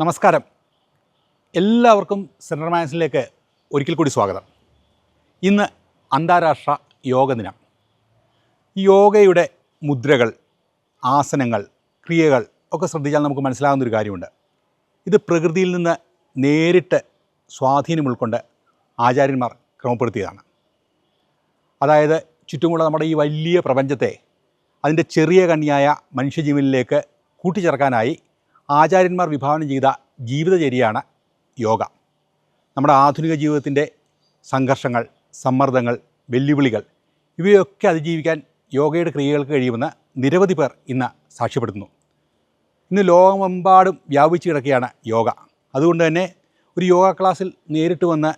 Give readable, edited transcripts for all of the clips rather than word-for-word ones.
നമസ്കാരം. എല്ലാവർക്കും സെൻട്രൽ മാഗസിനിലേക്ക് ഒരിക്കൽ കൂടി സ്വാഗതം. ഇന്ന് അന്താരാഷ്ട്ര യോഗ ദിനം. യോഗയുടെ മുദ്രകൾ, ആസനങ്ങൾ, ക്രിയകൾ ഒക്കെ ശ്രദ്ധിച്ചാൽ നമുക്ക് മനസ്സിലാകുന്നൊരു കാര്യമുണ്ട്. ഇത് പ്രകൃതിയിൽ നിന്ന് നേരിട്ട് സ്വാധീനം ഉൾക്കൊണ്ട് ആചാര്യന്മാർ ക്രമപ്പെടുത്തിയതാണ്. അതായത് ചുറ്റുമുള്ള നമ്മുടെ ഈ വലിയ പ്രപഞ്ചത്തെ അതിൻ്റെ ചെറിയ കണ്ണിയായ മനുഷ്യജീവനിലേക്ക് കൂട്ടിച്ചേർക്കാനായി ആചാര്യന്മാർ വിഭാവനം ചെയ്ത ജീവിതചര്യയാണ് യോഗ. നമ്മുടെ ആധുനിക ജീവിതത്തിൻ്റെ സംഘർഷങ്ങൾ, സമ്മർദ്ദങ്ങൾ, വെല്ലുവിളികൾ ഇവയൊക്കെ അതിജീവിക്കാൻ യോഗയുടെ ക്രിയകൾക്ക് കഴിയുമെന്ന് നിരവധി പേർ ഇന്ന് സാക്ഷ്യപ്പെടുത്തുന്നു. ഇന്ന് ലോകമെമ്പാടും വ്യാപിച്ചു കിടക്കുകയാണ് യോഗ. അതുകൊണ്ട് തന്നെ ഒരു യോഗ ക്ലാസ്സിൽ നേരിട്ട് വന്ന്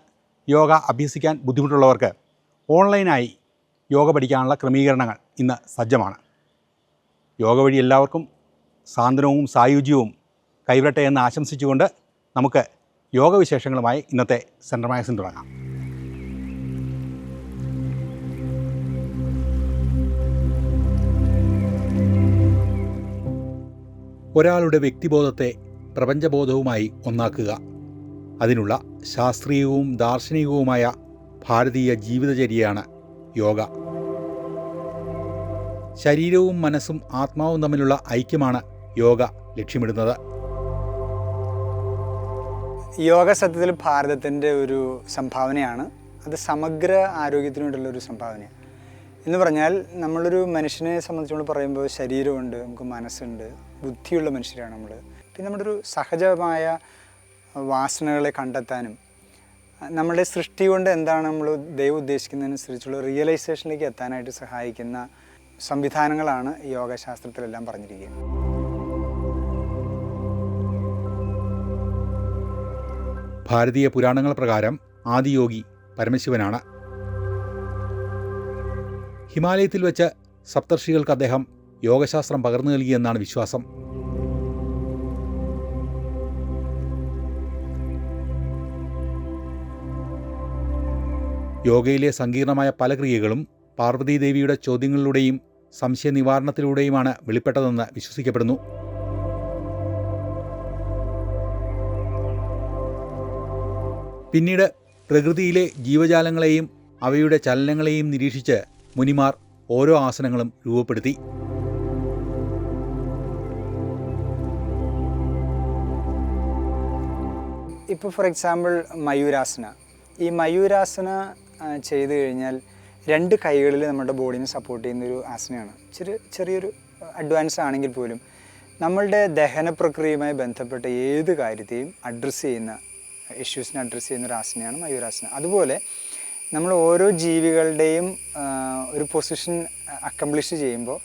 യോഗ അഭ്യസിക്കാൻ ബുദ്ധിമുട്ടുള്ളവർക്ക് ഓൺലൈനായി യോഗ പഠിക്കാനുള്ള ക്രമീകരണങ്ങൾ ഇന്ന് സജ്ജമാണ്. യോഗ വഴി എല്ലാവർക്കും സാന്ത്വനവും സായുജ്യവും കൈവരട്ടെ എന്ന് ആശംസിച്ചുകൊണ്ട് നമുക്ക് യോഗവിശേഷങ്ങളുമായി ഇന്നത്തെ സെൻട്രൽ മാഗസിൻ തുടങ്ങാം. ഒരാളുടെ വ്യക്തിബോധത്തെ പ്രപഞ്ചബോധവുമായി ഒന്നാക്കുക, അതിനുള്ള ശാസ്ത്രീയവും ദാർശനികവുമായ ഭാരതീയ ജീവിതചര്യയാണ് യോഗ. ശരീരവും മനസ്സും ആത്മാവും തമ്മിലുള്ള ഐക്യമാണ് യോഗ ലക്ഷ്യമിടുന്നത്. യോഗ സത്യത്തിൽ ഭാരതത്തിൻ്റെ ഒരു സംഭാവനയാണ്. അത് സമഗ്ര ആരോഗ്യത്തിന് വേണ്ടിയുള്ളൊരു സംഭാവനയാണ്. എന്ന് പറഞ്ഞാൽ നമ്മളൊരു മനുഷ്യനെ സംബന്ധിച്ച് നമ്മൾ പറയുമ്പോൾ ശരീരമുണ്ട്, നമുക്ക് മനസ്സുണ്ട്, ബുദ്ധിയുള്ള മനുഷ്യരാണ് നമ്മൾ. പിന്നെ നമ്മുടെ ഒരു സഹജമായ വാസനകളെ കണ്ടെത്താനും നമ്മുടെ സൃഷ്ടി കൊണ്ട് എന്താണ് നമ്മൾ ദൈവം ഉദ്ദേശിക്കുന്നതിനനുസരിച്ചുള്ള റിയലൈസേഷനിലേക്ക് എത്താനായിട്ട് സഹായിക്കുന്ന സംവിധാനങ്ങളാണ് യോഗശാസ്ത്രത്തിലെല്ലാം പറഞ്ഞിരിക്കുന്നത്. ഭാരതീയ പുരാണങ്ങൾ പ്രകാരം ആദിയോഗി പരമശിവനാണ്. ഹിമാലയത്തിൽ വെച്ച് സപ്തർഷികൾക്ക് അദ്ദേഹം യോഗശാസ്ത്രം പകർന്നു നൽകിയെന്നാണ് വിശ്വാസം. യോഗയിലെ സങ്കീർണമായ പല ക്രിയകളും പാർവതീദേവിയുടെ ചോദ്യങ്ങളിലൂടെയും സംശയനിവാരണത്തിലൂടെയുമാണ് വെളിപ്പെട്ടതെന്ന് വിശ്വസിക്കപ്പെടുന്നു. പിന്നീട് പ്രകൃതിയിലെ ജീവജാലങ്ങളെയും അവയുടെ ചലനങ്ങളെയും നിരീക്ഷിച്ച് മുനിമാർ ഓരോ ആസനങ്ങളും രൂപപ്പെടുത്തി. ഇപ്പോൾ ഫോർ എക്സാമ്പിൾ മയൂരാസന. ഈ മയൂരാസന ചെയ്തു കഴിഞ്ഞാൽ രണ്ട് കൈകളിൽ നമ്മുടെ ബോഡീനെ സപ്പോർട്ട് ചെയ്യുന്നൊരു ആസനയാണ്. ചെറിയൊരു അഡ്വാൻസ് ആണെങ്കിൽ പോലും നമ്മളുടെ ദഹന പ്രക്രിയയുമായി ബന്ധപ്പെട്ട ഏത് കാര്യത്തെയും അഡ്രസ്സ് ചെയ്യുന്ന, ഇഷ്യൂസിനെ അഡ്രസ്സ് ചെയ്യുന്ന ഒരു ആസനയാണ് മയൂരാസന. അതുപോലെ നമ്മൾ ഓരോ ജീവികളുടെയും ഒരു പൊസിഷൻ അക്കംപ്ലിഷ് ചെയ്യുമ്പോൾ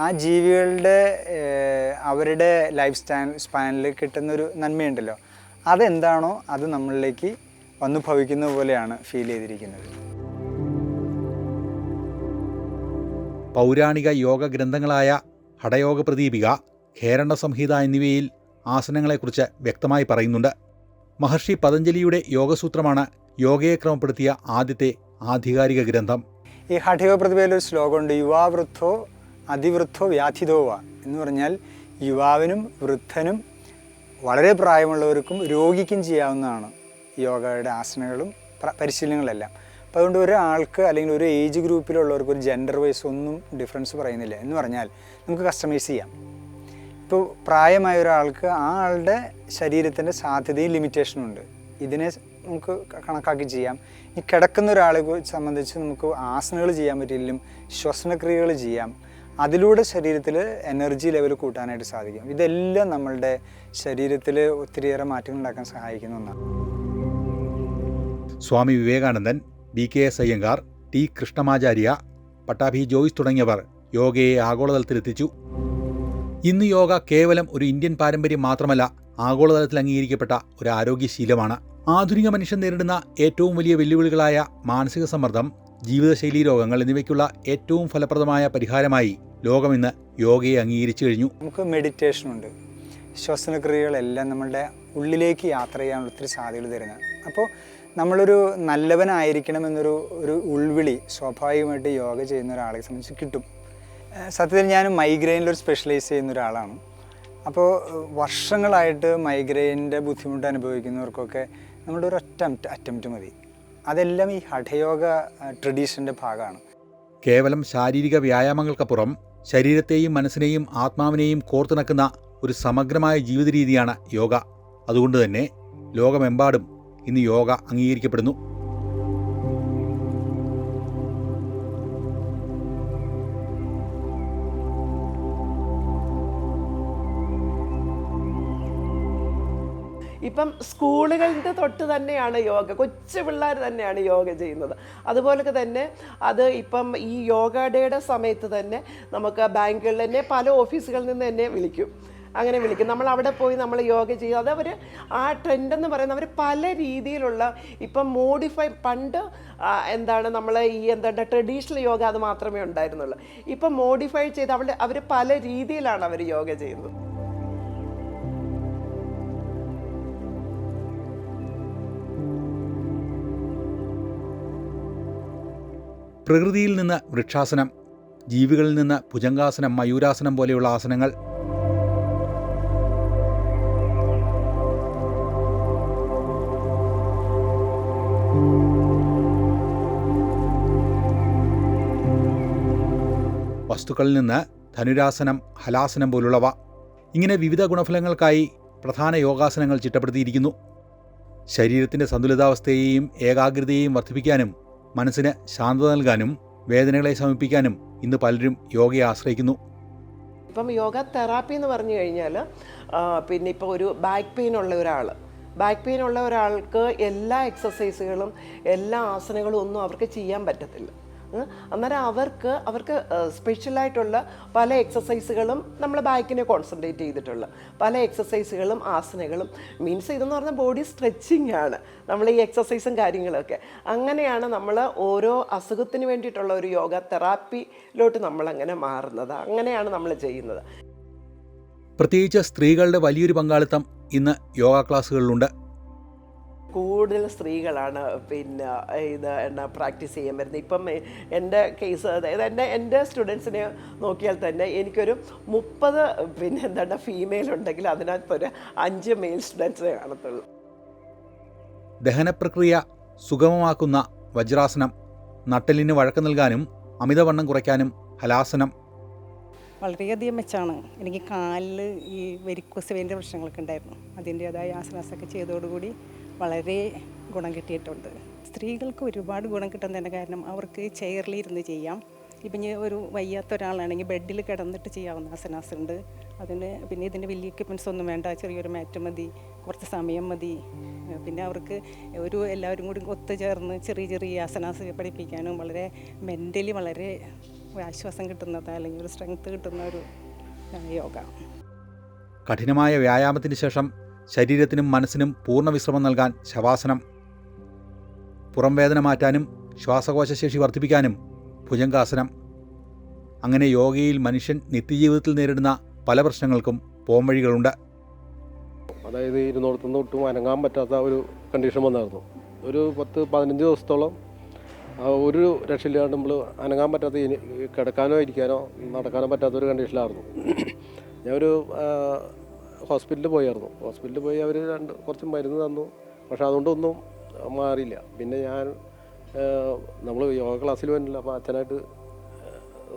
ആ ജീവികളുടെ അവരുടെ ലൈഫ് സ്പാനിൽ കിട്ടുന്നൊരു നന്മയുണ്ടല്ലോ, അതെന്താണോ അത് നമ്മളിലേക്ക് വന്നു ഭവിക്കുന്ന പോലെയാണ് ഫീൽ ചെയ്തിരിക്കുന്നത്. പൗരാണിക യോഗ ഗ്രന്ഥങ്ങളായ ഹഠയോഗ പ്രദീപിക, ഖേരണ്ട സംഹിത എന്നിവയിൽ ആസനങ്ങളെക്കുറിച്ച് വ്യക്തമായി പറയുന്നുണ്ട്. മഹർഷി പതഞ്ജലിയുടെ യോഗസൂത്രമാണ് യോഗയെ ക്രമപ്പെടുത്തിയ ആദ്യത്തെ ആധികാരിക ഗ്രന്ഥം. ഈ ഹഠയോഗ പ്രതിഭയിലൊരു ശ്ലോകമുണ്ട്, യുവാവൃദ്ധോ അതിവൃദ്ധോ വ്യാധിതോവ എന്ന് പറഞ്ഞാൽ യുവാവിനും വൃദ്ധനും വളരെ പ്രായമുള്ളവർക്കും രോഗിക്കും ചെയ്യാവുന്നതാണ് യോഗയുടെ ആസനകളും പരിശീലനങ്ങളെല്ലാം. അപ്പോൾ അതുകൊണ്ട് ഒരാൾക്ക് അല്ലെങ്കിൽ ഒരു ഏജ് ഗ്രൂപ്പിലുള്ളവർക്ക് ഒരു ജെൻഡർ വൈസ് ഒന്നും ഡിഫറൻസ് പറയുന്നില്ല. എന്ന് പറഞ്ഞാൽ നമുക്ക് കസ്റ്റമൈസ് ചെയ്യാം. ഇപ്പോൾ പ്രായമായ ഒരാൾക്ക് ആ ആളുടെ ശരീരത്തിൻ്റെ സാധ്യതയും ലിമിറ്റേഷനും ഉണ്ട്. ഇതിനെ നമുക്ക് കണക്കാക്കി ചെയ്യാം. ഈ കിടക്കുന്ന ഒരാളെ സംബന്ധിച്ച് നമുക്ക് ആസനകൾ ചെയ്യാൻ പറ്റില്ലെങ്കിലും ശ്വസനക്രിയകൾ ചെയ്യാം. അതിലൂടെ ശരീരത്തിൽ എനർജി ലെവൽ കൂട്ടാനായിട്ട് സാധിക്കും. ഇതെല്ലാം നമ്മളുടെ ശരീരത്തിൽ ഒത്തിരിയേറെ മാറ്റങ്ങൾ ഉണ്ടാക്കാൻ സഹായിക്കുന്ന ഒന്നാണ്. സ്വാമി വിവേകാനന്ദൻ, BKS അയ്യങ്കാർ, T കൃഷ്ണമാചാര്യ, പട്ടാഭി ജോയ്സ് തുടങ്ങിയവർ യോഗയെ ആഗോളതലത്തിലെത്തിച്ചു. ഇന്ന് യോഗ കേവലം ഒരു ഇന്ത്യൻ പാരമ്പര്യം മാത്രമല്ല, ആഗോളതലത്തിൽ അംഗീകരിക്കപ്പെട്ട ഒരു ആരോഗ്യശീലമാണ്. ആധുനിക മനുഷ്യൻ നേരിടുന്ന ഏറ്റവും വലിയ വെല്ലുവിളികളായ മാനസിക സമ്മർദ്ദം, ജീവിതശൈലീ രോഗങ്ങൾ എന്നിവയ്ക്കുള്ള ഏറ്റവും ഫലപ്രദമായ പരിഹാരമായി ലോകം ഇന്ന് യോഗയെ അംഗീകരിച്ചു കഴിഞ്ഞു. നമുക്ക് മെഡിറ്റേഷനുണ്ട്, ശ്വസനക്രിയകളെല്ലാം നമ്മളുടെ ഉള്ളിലേക്ക് യാത്ര ചെയ്യാനുള്ള ഒത്തിരി സാധ്യതകൾ തരുന്നത്. അപ്പോൾ നമ്മളൊരു നല്ലവനായിരിക്കണമെന്നൊരു ഉൾവിളി സ്വാഭാവികമായിട്ട് യോഗ ചെയ്യുന്ന ഒരാളെ സംബന്ധിച്ച് കിട്ടും. സത്യത്തിൽ ഞാൻ മൈഗ്രെയിനിലൊരു സ്പെഷ്യലൈസ് ചെയ്യുന്ന ഒരാളാണ്. അപ്പോൾ വർഷങ്ങളായിട്ട് മൈഗ്രെയിനിൻ്റെ ബുദ്ധിമുട്ട് അനുഭവിക്കുന്നവർക്കൊക്കെ നമ്മുടെ ഒരു അറ്റംപ്റ്റ് മതി. അതെല്ലാം ഈ ഹഠയോഗ ട്രഡീഷൻ്റെ ഭാഗമാണ്. കേവലം ശാരീരിക വ്യായാമങ്ങൾക്കപ്പുറം ശരീരത്തെയും മനസ്സിനെയും ആത്മാവിനെയും കോർത്തിണക്കുന്ന ഒരു സമഗ്രമായ ജീവിത രീതിയാണ് യോഗ. അതുകൊണ്ട് തന്നെ ലോകമെമ്പാടും ഇന്ന് യോഗ അംഗീകരിക്കപ്പെടുന്നു. ഇപ്പം സ്കൂളുകളുടെ തൊട്ട് തന്നെയാണ് യോഗ, കൊച്ചു പിള്ളേർ തന്നെയാണ് യോഗ ചെയ്യുന്നത്. അതുപോലെ തന്നെ അത് ഇപ്പം ഈ യോഗ ഡേയുടെ സമയത്ത് തന്നെ നമുക്ക് ബാങ്കുകളിൽ തന്നെ പല ഓഫീസുകളിൽ നിന്ന് തന്നെ അങ്ങനെ വിളിക്കും. നമ്മൾ അവിടെ പോയി നമ്മൾ യോഗ ചെയ്യും. അതവർ ആ ട്രെൻഡെന്ന് പറയുന്നത് അവർ പല രീതിയിലുള്ള ഇപ്പം മോഡിഫൈ, പണ്ട് നമ്മൾ ഈ ട്രഡീഷണൽ യോഗ അത് മാത്രമേ ഉണ്ടായിരുന്നുള്ളൂ. ഇപ്പം മോഡിഫൈ ചെയ്ത് അവർ പല രീതിയിലാണ് അവർ യോഗ ചെയ്യുന്നത്. പ്രകൃതിയിൽ നിന്ന് വൃക്ഷാസനം, ജീവികളിൽ നിന്ന് ഭുജംഗാസനം, മയൂരാസനം പോലെയുള്ള ആസനങ്ങൾ, വസ്തുക്കളിൽ നിന്ന് ധനുരാസനം, ഹലാസനം പോലുള്ളവ. ഇങ്ങനെ വിവിധ ഗുണഫലങ്ങൾക്കായി പ്രധാന യോഗാസനങ്ങൾ ചിട്ടപ്പെടുത്തിയിരിക്കുന്നു. ശരീരത്തിൻ്റെ സന്തുലിതാവസ്ഥയെയും ഏകാഗ്രതയെയും വർദ്ധിപ്പിക്കാനും മനസ്സിന് ശാന്തത നൽകാനും വേദനകളെ ശമിപ്പിക്കാനും ഇന്ന് പലരും യോഗയെ ആശ്രയിക്കുന്നു. ഇപ്പം യോഗ തെറാപ്പി എന്ന് പറഞ്ഞു കഴിഞ്ഞാൽ പിന്നെ ഇപ്പോൾ ഒരു ബാക്ക് പെയിൻ ഉള്ള ഒരാൾക്ക് എല്ലാ എക്സസൈസുകളും എല്ലാ ആസനങ്ങളും ഒന്നും അവർക്ക് ചെയ്യാൻ പറ്റത്തില്ല. അന്നേരം അവർക്ക് സ്പെഷ്യലായിട്ടുള്ള പല എക്സസൈസുകളും നമ്മൾ ബാക്കിനെ കോൺസെൻട്രേറ്റ് ചെയ്തിട്ടുള്ള പല എക്സസൈസുകളും ആസനകളും മീൻസ് ഇതെന്ന് പറഞ്ഞാൽ ബോഡി സ്ട്രെച്ചിങ് ആണ് നമ്മൾ ഈ എക്സസൈസും കാര്യങ്ങളൊക്കെ. അങ്ങനെയാണ് നമ്മൾ ഓരോ അസുഖത്തിന് വേണ്ടിയിട്ടുള്ള ഒരു യോഗ തെറാപ്പിയിലോട്ട് നമ്മളങ്ങനെ മാറുന്നത്. അങ്ങനെയാണ് നമ്മൾ ചെയ്യുന്നത്. പ്രത്യേകിച്ച് സ്ത്രീകളുടെ വലിയൊരു പങ്കാളിത്തം ഇന്ന് യോഗ ക്ലാസ്സുകളിലുണ്ട്. കൂടുതൽ സ്ത്രീകളാണ് പിന്നെ പ്രാക്ടീസ് ചെയ്യാൻ വരുന്നത്. ഇപ്പം എൻ്റെ കേസ്, അതായത് എൻ്റെ സ്റ്റുഡൻസിനെ നോക്കിയാൽ തന്നെ എനിക്കൊരു 30 ഫീമെയിൽ ഉണ്ടെങ്കിൽ അതിനകത്തൊരു 5 മെയിൽ സ്റ്റുഡൻസിനെ കാണത്തുള്ളൂ. ദഹനപ്രക്രിയ സുഗമമാക്കുന്ന വജ്രാസനം, നട്ടെല്ലിന് വഴക്കം നൽകാനും അമിതവണ്ണം കുറയ്ക്കാനും ഹലാസനം. വളരെയധികം മെച്ചമാണ്. എനിക്ക് കാലിൽ ഈ വെരിക്കോസ് വെയിൻ്റെ പ്രശ്നങ്ങളൊക്കെ ഉണ്ടായിരുന്നു. അതിൻ്റേതായ ആസനാസൊക്കെ ചെയ്തതോടുകൂടി വളരെ ഗുണം കിട്ടിയിട്ടുണ്ട്. സ്ത്രീകൾക്ക് ഒരുപാട് ഗുണം കിട്ടുന്നതിൻ്റെ കാരണം അവർക്ക് ചെയറിലിരുന്ന് ചെയ്യാം. ഇപ്പം ഒരു വയ്യാത്ത ഒരാളാണെങ്കിൽ ബെഡിൽ കിടന്നിട്ട് ചെയ്യാവുന്ന ആസനാസ് ഉണ്ട്. പിന്നെ ഇതിന് വലിയ എക്യുപ്മെൻറ്റ്സ് ഒന്നും വേണ്ട, ചെറിയൊരു മാറ്റ് മതി, കുറച്ച് സമയം മതി. പിന്നെ അവർക്ക് എല്ലാവരും കൂടി ഒത്തുചേർന്ന് ചെറിയ ആസനാസ് പഠിപ്പിക്കാനും വളരെ മെൻ്റലി വളരെ ആശ്വാസം കിട്ടുന്നത്, അല്ലെങ്കിൽ ഒരു സ്ട്രെങ്ത് കിട്ടുന്ന ഒരു യോഗ. കഠിനമായ വ്യായാമത്തിന് ശേഷം ശരീരത്തിനും മനസ്സിനും പൂർണ്ണ വിശ്രമം നൽകാൻ ശവാസനം, പുറം വേദന മാറ്റാനും ശ്വാസകോശശേഷി വർദ്ധിപ്പിക്കാനും ഭുജംഗാസനം. അങ്ങനെ യോഗയിൽ മനുഷ്യൻ നിത്യജീവിതത്തിൽ നേരിടുന്ന പല പ്രശ്നങ്ങൾക്കും പോംവഴികളുണ്ട്. അതായത് ഇരുന്നോടത്തുനിന്ന് ഒട്ടും അനങ്ങാൻ പറ്റാത്ത ഒരു കണ്ടീഷൻ വന്നായിരുന്നു. ഒരു 10-15 ദിവസത്തോളം ഒരു രക്ഷയില്ലാണ്ട് നമ്മൾ അനങ്ങാൻ പറ്റാത്ത, കിടക്കാനോ ഇരിക്കാനോ നടക്കാനോ പറ്റാത്തൊരു കണ്ടീഷനിലായിരുന്നു. ഞാനൊരു ഹോസ്പിറ്റലിൽ പോയി അവർ കുറച്ച് മരുന്ന് തന്നു. പക്ഷെ അതുകൊണ്ടൊന്നും മാറിയില്ല. പിന്നെ നമ്മൾ യോഗ ക്ലാസ്സിൽ വന്നില്ല. അപ്പോൾ അച്ഛനായിട്ട്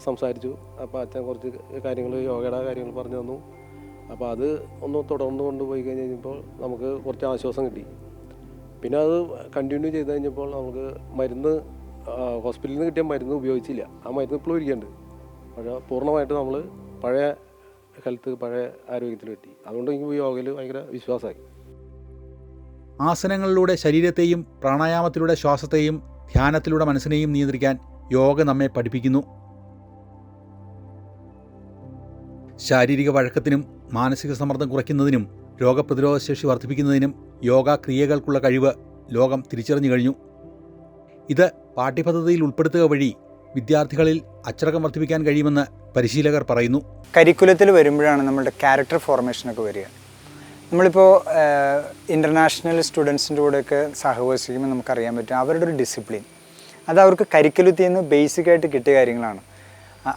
സംസാരിച്ചു. അപ്പോൾ അച്ഛൻ കുറച്ച് യോഗയുടെ കാര്യങ്ങൾ പറഞ്ഞു തന്നു. അപ്പോൾ അത് ഒന്ന് തുടർന്ന് കൊണ്ടുപോയി കഴിഞ്ഞപ്പോൾ നമുക്ക് കുറച്ച് ആശ്വാസം കിട്ടി. പിന്നെ അത് കണ്ടിന്യൂ ചെയ്ത് കഴിഞ്ഞപ്പോൾ നമുക്ക് മരുന്ന് ഹോസ്പിറ്റലിൽ നിന്ന് കിട്ടിയ മരുന്ന് ഉപയോഗിച്ചില്ല. ആ മരുന്ന് ഇപ്പോഴും ഇരിക്കുന്നുണ്ട്. പക്ഷേ പൂർണ്ണമായിട്ട് നമ്മൾ പഴയ ഹെൽത്ത്, പഴയ ആരോഗ്യത്തിൽ പറ്റി. അതുകൊണ്ട് എനിക്ക് യോഗയിൽ ഭയങ്കര വിശ്വാസമായി. ആസനങ്ങളിലൂടെ ശരീരത്തെയും പ്രാണായാമത്തിലൂടെ ശ്വാസത്തെയും ധ്യാനത്തിലൂടെ മനസ്സിനെയും നിയന്ത്രിക്കാൻ യോഗ നമ്മെ പഠിപ്പിക്കുന്നു. ശാരീരിക വഴക്കത്തിനും മാനസിക സമ്മർദ്ദം കുറയ്ക്കുന്നതിനും രോഗപ്രതിരോധശേഷി വർദ്ധിപ്പിക്കുന്നതിനും യോഗ ക്രിയകൾക്കുള്ള കഴിവ് ലോകം തിരിച്ചറിഞ്ഞു കഴിഞ്ഞു. ഇത് പാഠ്യപദ്ധതിയിൽ ഉൾപ്പെടുത്തുക വഴി വിദ്യാർത്ഥികളിൽ അച്ചടക്കം വർദ്ധിപ്പിക്കാൻ കഴിയുമെന്ന് പരിശീലകർ പറയുന്നു. കരിക്കുലത്തിൽ വരുമ്പോഴാണ് നമ്മളുടെ ക്യാരക്ടർ ഫോർമേഷനൊക്കെ വരിക. നമ്മളിപ്പോൾ ഇൻ്റർനാഷണൽ സ്റ്റുഡൻസിൻ്റെ കൂടെയൊക്കെ സഹവസിക്കുമ്പോൾ നമുക്കറിയാൻ പറ്റും അവരുടെ ഒരു ഡിസിപ്ലിൻ. അത് അവർക്ക് കരിക്കുലത്തിൽ നിന്ന് ബേസിക്കായിട്ട് കിട്ടിയ കാര്യങ്ങളാണ്.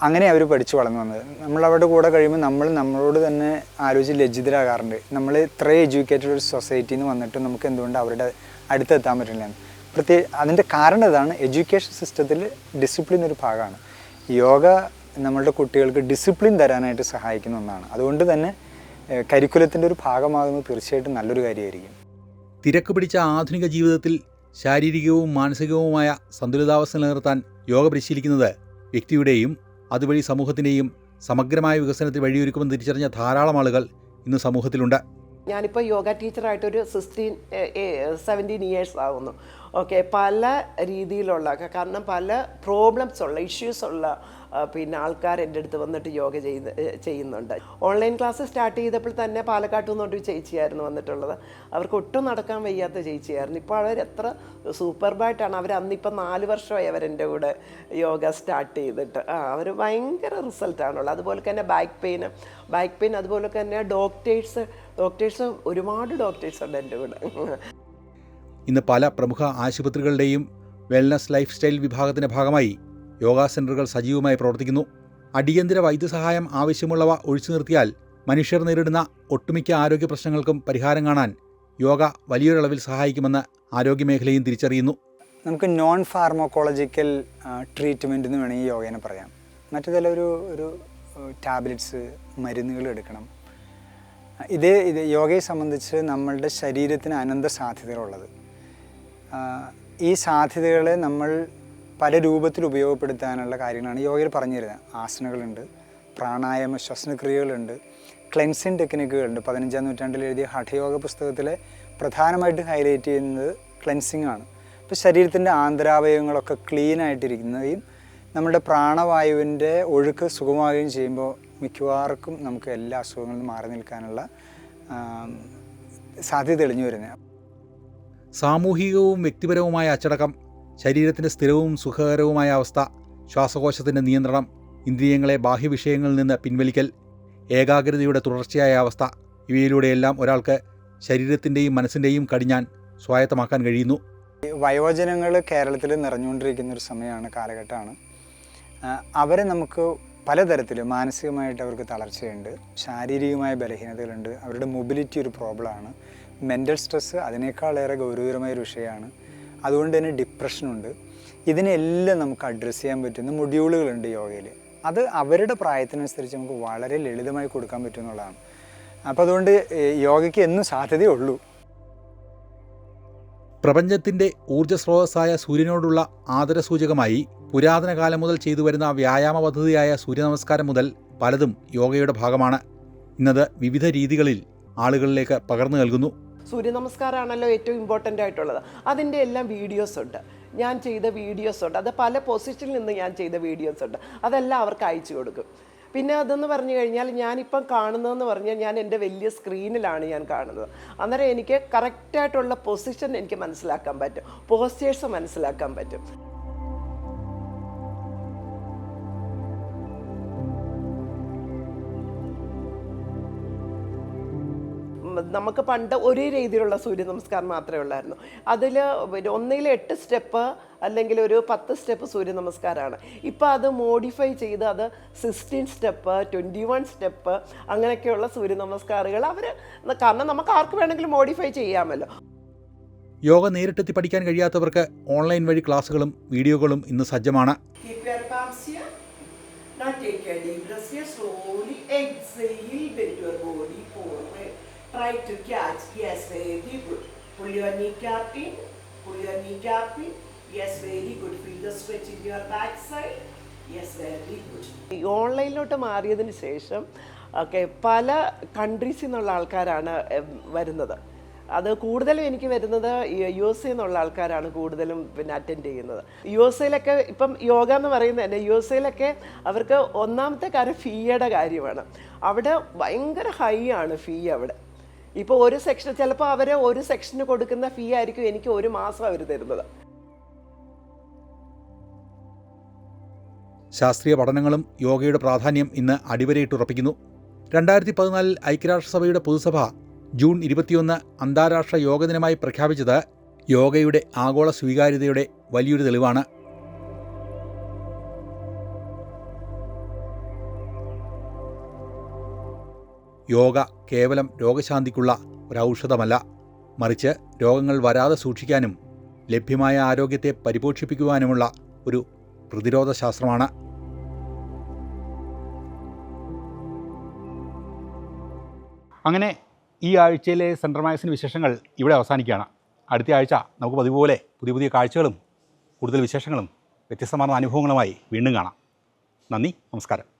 അങ്ങനെ അവർ പഠിച്ചു വളർന്നു വന്നത്. നമ്മളവരുടെ കൂടെ കഴിയുമ്പോൾ നമ്മളോട് തന്നെ ആലോചിച്ച് ലജ്ജിതരാകാറുണ്ട്. നമ്മൾ ഇത്രയും എഡ്യൂക്കേറ്റഡ് ഒരു സൊസൈറ്റിയിൽ നിന്ന് വന്നിട്ട് നമുക്ക് എന്തുകൊണ്ട് അവരുടെ അടുത്തെത്താൻ പറ്റില്ല. അതിൻ്റെ കാരണം ഇതാണ്, എഡ്യൂക്കേഷൻ സിസ്റ്റത്തിൽ ഡിസിപ്ലിൻ ഒരു ഭാഗമാണ്. യോഗ നമ്മളുടെ കുട്ടികൾക്ക് ഡിസിപ്ലിൻ തരാനായിട്ട് സഹായിക്കുന്ന ഒന്നാണ്. അതുകൊണ്ട് തന്നെ കരിക്കുലത്തിൻ്റെ ഒരു ഭാഗമാകുന്നത് തീർച്ചയായിട്ടും നല്ലൊരു കാര്യമായിരിക്കും. തിരക്ക് പിടിച്ച ആധുനിക ജീവിതത്തിൽ ശാരീരികവും മാനസികവുമായ സന്തുലിതാവസ്ഥ നിലനിർത്താൻ യോഗ പരിശീലിക്കുന്നത് വ്യക്തിയുടെയും അതുവഴി സമൂഹത്തിൻ്റെയും സമഗ്രമായ വികസനത്തിന് വഴിയൊരുക്കുമെന്ന് തിരിച്ചറിഞ്ഞ ധാരാളം ആളുകൾ ഇന്ന് സമൂഹത്തിലുണ്ട്. ഞാനിപ്പോൾ യോഗ ടീച്ചറായിട്ടൊരു 17 ഇയേഴ്സ് ആകുന്നു. ഓക്കെ, പല രീതിയിലുള്ള, കാരണം പല പ്രോബ്ലംസ് ഉള്ള, ഇഷ്യൂസ് ഉള്ള പിന്നെ ആൾക്കാർ എൻ്റെ അടുത്ത് വന്നിട്ട് യോഗ ചെയ്യുന്നുണ്ട്. ഓൺലൈൻ ക്ലാസ് സ്റ്റാർട്ട് ചെയ്തപ്പോൾ തന്നെ പാലക്കാട്ടു നിന്നൊരു ചേച്ചിയായിരുന്നു വന്നിട്ടുള്ളത്. അവർക്ക് ഒട്ടും നടക്കാൻ വയ്യാത്ത ചേച്ചിയായിരുന്നു. ഇപ്പോൾ അവർ എത്ര സൂപ്പർബായിട്ടാണ് അവർ, അന്നിപ്പോൾ 4 വർഷമായി അവരെൻ്റെ കൂടെ യോഗ സ്റ്റാർട്ട് ചെയ്തിട്ട്. അവർ ഭയങ്കര റിസൾട്ടാണുള്ളത്. അതുപോലെ തന്നെ ബാക്ക് പെയിൻ, അതുപോലെ തന്നെ ഡോക്ടേഴ്സ് ഒരുപാട് ഡോക്ടേഴ്സ് ഉണ്ട് എൻ്റെ കൂടെ. ഇന്ന് പല പ്രമുഖ ആശുപത്രികളുടെയും വെൽനസ് ലൈഫ് സ്റ്റൈൽ വിഭാഗത്തിൻ്റെ ഭാഗമായി യോഗാ സെൻ്ററുകൾ സജീവമായി പ്രവർത്തിക്കുന്നു. അടിയന്തര വൈദ്യസഹായം ആവശ്യമുള്ളവ ഒഴിച്ചു നിർത്തിയാൽ മനുഷ്യർ നേരിടുന്ന ഒട്ടുമിക്ക ആരോഗ്യ പ്രശ്നങ്ങൾക്കും പരിഹാരം കാണാൻ യോഗ വലിയൊരളവിൽ സഹായിക്കുമെന്ന് ആരോഗ്യമേഖലയും തിരിച്ചറിയുന്നു. നമുക്ക് നോൺ ഫാർമക്കോളജിക്കൽ ട്രീറ്റ്മെൻറ്റ് എന്ന് വേണമെങ്കിൽ യോഗേനെ പറയാം. മറ്റേതല്ല ഒരു ടാബ്ലറ്റ്സ്, മരുന്നുകൾ എടുക്കണം. ഇത് യോഗയെ സംബന്ധിച്ച് നമ്മളുടെ ശരീരത്തിന് അനന്ത സാധ്യതകളുള്ളത്. ഈ സാധ്യതകളെ നമ്മൾ പല രൂപത്തിൽ ഉപയോഗപ്പെടുത്താനുള്ള കാര്യങ്ങളാണ് യോഗയിൽ പറഞ്ഞു തരുന്നത്. ആസനകളുണ്ട്, പ്രാണായാമ ശ്വസനക്രിയകളുണ്ട്, ക്ലെൻസിങ് ടെക്നിക്കുകളുണ്ട്. 15-ാം നൂറ്റാണ്ടിൽ എഴുതിയ ഹഠയോഗ പുസ്തകത്തിലെ പ്രധാനമായിട്ട് ഹൈലൈറ്റ് ചെയ്യുന്നത് ക്ലെൻസിങ് ആണ്. ഇപ്പോൾ ശരീരത്തിൻ്റെ ആന്തരാവയവങ്ങളൊക്കെ ക്ലീനായിട്ടിരിക്കുന്നതും നമ്മുടെ പ്രാണവായുവിൻ്റെ ഒഴുക്ക് സുഗമമാവുകയും ചെയ്യുമ്പോൾ മിക്കവാർക്കും നമുക്ക് എല്ലാ അസുഖങ്ങളിൽ നിന്ന് മാറി നിൽക്കാനുള്ള സാധ്യത തെളിഞ്ഞു വരുന്നത്. സാമൂഹികവും വ്യക്തിപരവുമായ അച്ചടക്കം, ശരീരത്തിൻ്റെ സ്ഥിരവും സുഖകരവുമായ അവസ്ഥ, ശ്വാസകോശത്തിൻ്റെ നിയന്ത്രണം, ഇന്ദ്രിയങ്ങളെ ബാഹ്യവിഷയങ്ങളിൽ നിന്ന് പിൻവലിക്കൽ, ഏകാഗ്രതയുടെ തുടർച്ചയായ അവസ്ഥ, ഇവയിലൂടെയെല്ലാം ഒരാൾക്ക് ശരീരത്തിൻ്റെയും മനസ്സിൻ്റെയും കടിഞ്ഞാൻ സ്വായത്തമാക്കാൻ കഴിയുന്നു. വയോജനങ്ങൾ കേരളത്തിൽ നിറഞ്ഞുകൊണ്ടിരിക്കുന്നൊരു സമയമാണ്, കാലഘട്ടമാണ്. അവരെ നമുക്ക് പലതരത്തിൽ മാനസികമായിട്ട് അവർക്ക് തളർച്ചയുണ്ട്, ശാരീരികമായ ബലഹീനതകളുണ്ട്, അവരുടെ മൊബിലിറ്റി ഒരു പ്രോബ്ലമാണ്, മെൻ്റൽ സ്ട്രെസ്സ് അതിനേക്കാളേറെ ഗൗരവകരമായൊരു വിഷയമാണ്. അതുകൊണ്ട് തന്നെ ഡിപ്രഷനുണ്ട്. ഇതിനെല്ലാം നമുക്ക് അഡ്രസ്സ് ചെയ്യാൻ പറ്റുന്ന മൊഡ്യൂളുകളുണ്ട് യോഗയിൽ. അത് അവരുടെ പ്രായത്തിനനുസരിച്ച് നമുക്ക് വളരെ ലളിതമായി കൊടുക്കാൻ പറ്റുമെന്നുള്ളതാണ്. അപ്പോൾ അതുകൊണ്ട് യോഗയ്ക്ക് എന്നും സാധ്യതയുള്ളൂ. പ്രപഞ്ചത്തിൻ്റെ ഊർജ്ജസ്രോതസ്സായ സൂര്യനോടുള്ള ആദരസൂചകമായി പുരാതന കാലം മുതൽ ചെയ്തു വരുന്ന വ്യായാമ പദ്ധതിയായ സൂര്യനമസ്കാരം മുതൽ പലതും യോഗയുടെ ഭാഗമാണ്. ഇന്നത് വിവിധ രീതികളിൽ ആളുകളിലേക്ക് പകർന്നു നൽകുന്നു. സൂര്യനമസ്കാരമാണല്ലോ ഏറ്റവും ഇമ്പോർട്ടൻ്റ് ആയിട്ടുള്ളത്. അതിൻ്റെ എല്ലാം വീഡിയോസ് ഉണ്ട്, ഞാൻ ചെയ്ത വീഡിയോസ് ഉണ്ട്. അത് പല പൊസിഷനിൽ നിന്ന് ഞാൻ ചെയ്ത വീഡിയോസ് ഉണ്ട്. അതെല്ലാം അവർക്ക് അയച്ചു കൊടുക്കും. പിന്നെ അതെന്ന് പറഞ്ഞു കഴിഞ്ഞാൽ ഞാനിപ്പം കാണുന്നതെന്ന് പറഞ്ഞാൽ ഞാൻ എൻ്റെ വലിയ സ്ക്രീനിലാണ് ഞാൻ കാണുന്നത്. അന്നേരം എനിക്ക് കറക്റ്റായിട്ടുള്ള പൊസിഷൻ എനിക്ക് മനസ്സിലാക്കാൻ പറ്റും, പോസ്റ്റേഴ്സ് മനസ്സിലാക്കാൻ പറ്റും. നമുക്ക് പണ്ട് ഒരേ രീതിയിലുള്ള സൂര്യ നമസ്കാരം മാത്രമേ ഉള്ളായിരുന്നു. അതിൽ ഒന്നിൽ 8 സ്റ്റെപ്പ് അല്ലെങ്കിൽ ഒരു 10 സ്റ്റെപ്പ് സൂര്യ നമസ്കാരമാണ്. ഇപ്പോൾ അത് മോഡിഫൈ ചെയ്ത് അത് 16 സ്റ്റെപ്പ്, 21 സ്റ്റെപ്പ് അങ്ങനെയൊക്കെയുള്ള സൂര്യ നമസ്കാരങ്ങൾ കാരണം നമുക്ക് ആർക്ക് വേണമെങ്കിലും മോഡിഫൈ ചെയ്യാമല്ലോ. യോഗ നേരിട്ടെത്തി പഠിക്കാൻ കഴിയാത്തവർക്ക് ഓൺലൈൻ വഴി ക്ലാസ്സുകളും വീഡിയോകളും ഇന്ന് സജ്ജമാണ്. Try to catch. Yes, very good. Pull your kneecap in. Pull your kneecap in. Yes, very good. Feel the stretch in your back side. Yes, very good. ഈ ഓൺലൈനിലോട്ട് മാറിയതിന് ശേഷം പല കൺട്രീസിൽ നിന്നുള്ള ആൾക്കാരാണ് വരുന്നത്. അത് കൂടുതലും എനിക്ക് വരുന്നത് USA എന്നുള്ള ആൾക്കാരാണ് കൂടുതലും അറ്റൻഡ് ചെയ്യുന്നത്. USA ഇപ്പം യോഗ എന്ന് പറയുന്നത് തന്നെ USA അവർക്ക് ഒന്നാമത്തെ കാര്യം ഫീയുടെ കാര്യമാണ്. അവിടെ ഭയങ്കര ഹൈ ആണ് ഫീ. അവിടെ ഇപ്പോൾ ഒരു സെക്ഷൻ ചിലപ്പോൾ അവർ ഒരു സെക്ഷന് കൊടുക്കുന്ന ഫീ ആയിരിക്കും എനിക്ക് 1 മാസം അവർ തരുന്നത്. ശാസ്ത്രീയ പഠനങ്ങളും യോഗയുടെ പ്രാധാന്യം ഇന്ന് അടിവരയിട്ടുറപ്പിക്കുന്നു. 2014 ഐക്യരാഷ്ട്രസഭയുടെ പൊതുസഭ ജൂൺ 21 അന്താരാഷ്ട്ര യോഗ ദിനമായി പ്രഖ്യാപിച്ചത് യോഗയുടെ ആഗോള സ്വീകാര്യതയുടെ വലിയൊരു തെളിവാണ്. യോഗ കേവലം രോഗശാന്തിക്കുള്ള ഒരൗഷധമല്ല, മറിച്ച് രോഗങ്ങൾ വരാതെ സൂക്ഷിക്കാനും ലഭ്യമായ ആരോഗ്യത്തെ പരിപോഷിപ്പിക്കുവാനുമുള്ള ഒരു പ്രതിരോധ ശാസ്ത്രമാണ്. അങ്ങനെ ഈ ആഴ്ചയിലെ സെൻട്രൽ മാഗസിൻ വിശേഷങ്ങൾ ഇവിടെ അവസാനിക്കുകയാണ്. അടുത്ത ആഴ്ച നമുക്ക് പതിവുപോലെ പുതിയ പുതിയ കാഴ്ചകളും കൂടുതൽ വിശേഷങ്ങളും വ്യത്യസ്തമാർന്ന അനുഭവങ്ങളുമായി വീണ്ടും കാണാം. നന്ദി, നമസ്കാരം.